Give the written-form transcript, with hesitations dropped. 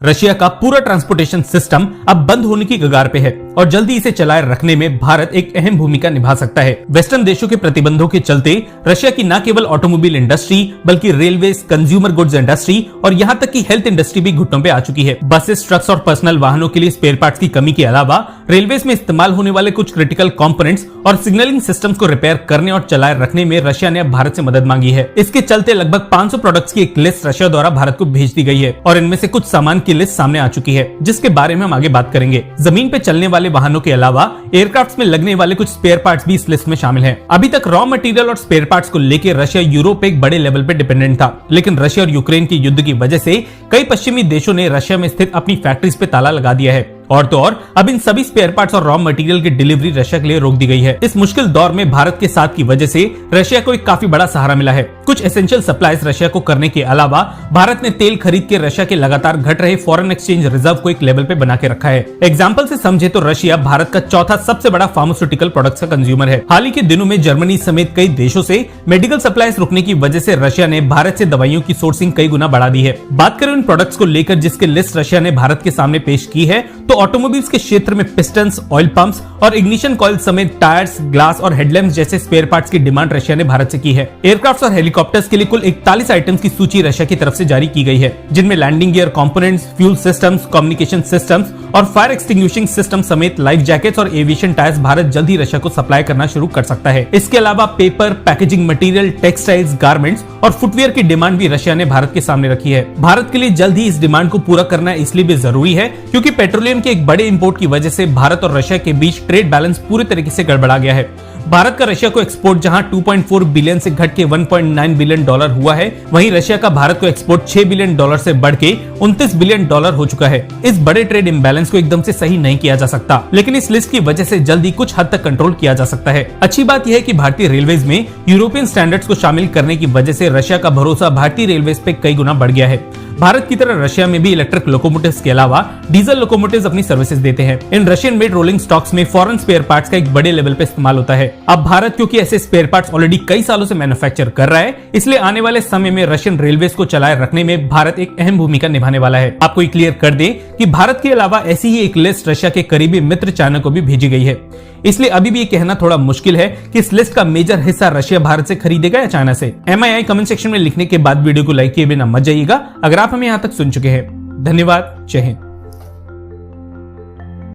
Russia का पूरा transportation system अब बंद होने की कगार पे है और जल्दी इसे चलाए रखने में भारत एक अहम भूमिका निभा सकता है। वेस्टर्न देशों के प्रतिबंधों के चलते रशिया की न केवल ऑटोमोबाइल इंडस्ट्री बल्कि रेलवे, कंज्यूमर गुड्स इंडस्ट्री और यहाँ तक की हेल्थ इंडस्ट्री भी घुटनों पे आ चुकी है। बसेस, ट्रक्स और पर्सनल वाहनों के लिए स्पेयर पार्ट्स की कमी के अलावा रेलवे में इस्तेमाल होने वाले कुछ क्रिटिकल कंपोनेंट्स और सिग्नलिंग सिस्टम्स को रिपेयर करने और चलाए रखने में रशिया ने अब भारत से मदद मांगी है। इसके चलते लगभग 500 प्रोडक्ट्स की एक लिस्ट रशिया द्वारा भारत को भेज दी गई है और इनमें से कुछ सामान की लिस्ट सामने आ चुकी है, जिसके बारे में हम आगे बात करेंगे। जमीन पे चलने वाले वाहनों के अलावा एयरक्राफ्ट में लगने वाले कुछ स्पेयर पार्ट्स भी इस लिस्ट में शामिल हैं। अभी तक रॉ मटेरियल और स्पेयर पार्ट्स को लेकर रशिया यूरोप पे एक बड़े लेवल पे डिपेंडेंट था, लेकिन रशिया और यूक्रेन के युद्ध की वजह से कई पश्चिमी देशों ने रशिया में स्थित अपनी फैक्ट्रीज पे ताला लगा दिया है और तो और अब इन सभी स्पेयर पार्ट्स और रॉ मटेरियल की डिलीवरी रशिया के लिए रोक दी गई है। इस मुश्किल दौर में भारत के साथ की वजह से रशिया को एक काफी बड़ा सहारा मिला है। कुछ एसेंशियल सप्लाईज रशिया को करने के अलावा भारत ने तेल खरीद के रशिया के लगातार घट रहे फॉरेन एक्सचेंज रिजर्व को एक लेवल पे बना के रखा है। एग्जाम्पल से समझे तो रशिया भारत का चौथा सबसे बड़ा फार्मास्यूटिकल प्रोडक्ट्स का कंज्यूमर है। हाल ही के दिनों में जर्मनी समेत कई देशों से मेडिकल सप्लाईज रुकने की वजह से रशिया ने भारत से दवाइयों की सोर्सिंग कई गुना बढ़ा दी है। बात करें उन प्रोडक्ट्स को लेकर जिसकी लिस्ट रशिया ने भारत के सामने पेश की है तो ऑटोमोबाइल्स के क्षेत्र में पिस्टन्स, ऑयल पंप्स और इग्निशन कॉइल समेत टायर्स, ग्लास और हेडलैम्प्स जैसे स्पेयर पार्ट्स की डिमांड रशिया ने भारत से की है। एयरक्राफ्ट और हेलीकॉप्टर्स के लिए कुल 41 आइटम्स की सूची रशिया की तरफ से जारी की गई है, जिनमें landing gear components, fuel systems, communication systems और फायर एक्सटिंग्विशिंग सिस्टम समेत लाइफ जैकेट्स और एविएशन टायर्स भारत जल्द ही रशिया को सप्लाई करना शुरू कर सकता है। इसके अलावा paper, packaging material, textiles, garments और फुटवेयर की डिमांड भी रशिया ने भारत के सामने रखी है। भारत के लिए जल्द ही इस डिमांड को पूरा करना इसलिए भी जरूरी है क्योंकि पेट्रोलियम के एक बड़े इंपोर्ट की वजह से भारत और रशिया के बीच ट्रेड बैलेंस पूरे तरीके से गड़बड़ा गया है। भारत का रशिया को एक्सपोर्ट जहां 2.4 बिलियन से घट के 1.9 बिलियन डॉलर हुआ है, वहीं रशिया का भारत को एक्सपोर्ट 6 बिलियन डॉलर से बढ़ के 29 बिलियन डॉलर हो चुका है। इस बड़े ट्रेड इम्बैलेंस को एकदम से सही नहीं किया जा सकता, लेकिन इस लिस्ट की वजह से जल्दी कुछ हद तक कंट्रोल किया जा सकता है। अच्छी बात यह है कि भारतीय रेलवेज में यूरोपियन स्टैंडर्ड्स को शामिल करने की वजह से रशिया का भरोसा भारतीय रेलवेज पे कई गुना बढ़ गया है। भारत की तरह रशिया में भी इलेक्ट्रिक लोकोमोटिव्स के अलावा डीजल लोकोमोटिव्स अपनी सर्विसेज देते हैं। इन रशियन मेड रोलिंग स्टॉक्स में फॉरेन स्पेयर पार्ट्स का एक बड़े लेवल पे इस्तेमाल होता है। अब भारत क्योंकि ऐसे स्पेयर पार्ट्स ऑलरेडी कई सालों से मैन्युफैक्चर कर रहा है, इसलिए आने वाले समय में रशियन रेलवेज को चलाए रखने में भारत एक अहम भूमिका निभाने वाला है। आपको क्लियर कर दें कि भारत के अलावा ऐसी ही एक लिस्ट रशिया के करीबी मित्र चाइना को भी भेजी गई है, इसलिए अभी भी ये कहना थोड़ा मुश्किल है कि इस लिस्ट का मेजर हिस्सा रशिया भारत से खरीदेगा या चाइना से। MII कमेंट सेक्शन में लिखने के बाद वीडियो को लाइक किए बिना मत जाइएगा अगर आप हमें यहाँ तक सुन चुके हैं। धन्यवाद। जय हिंद।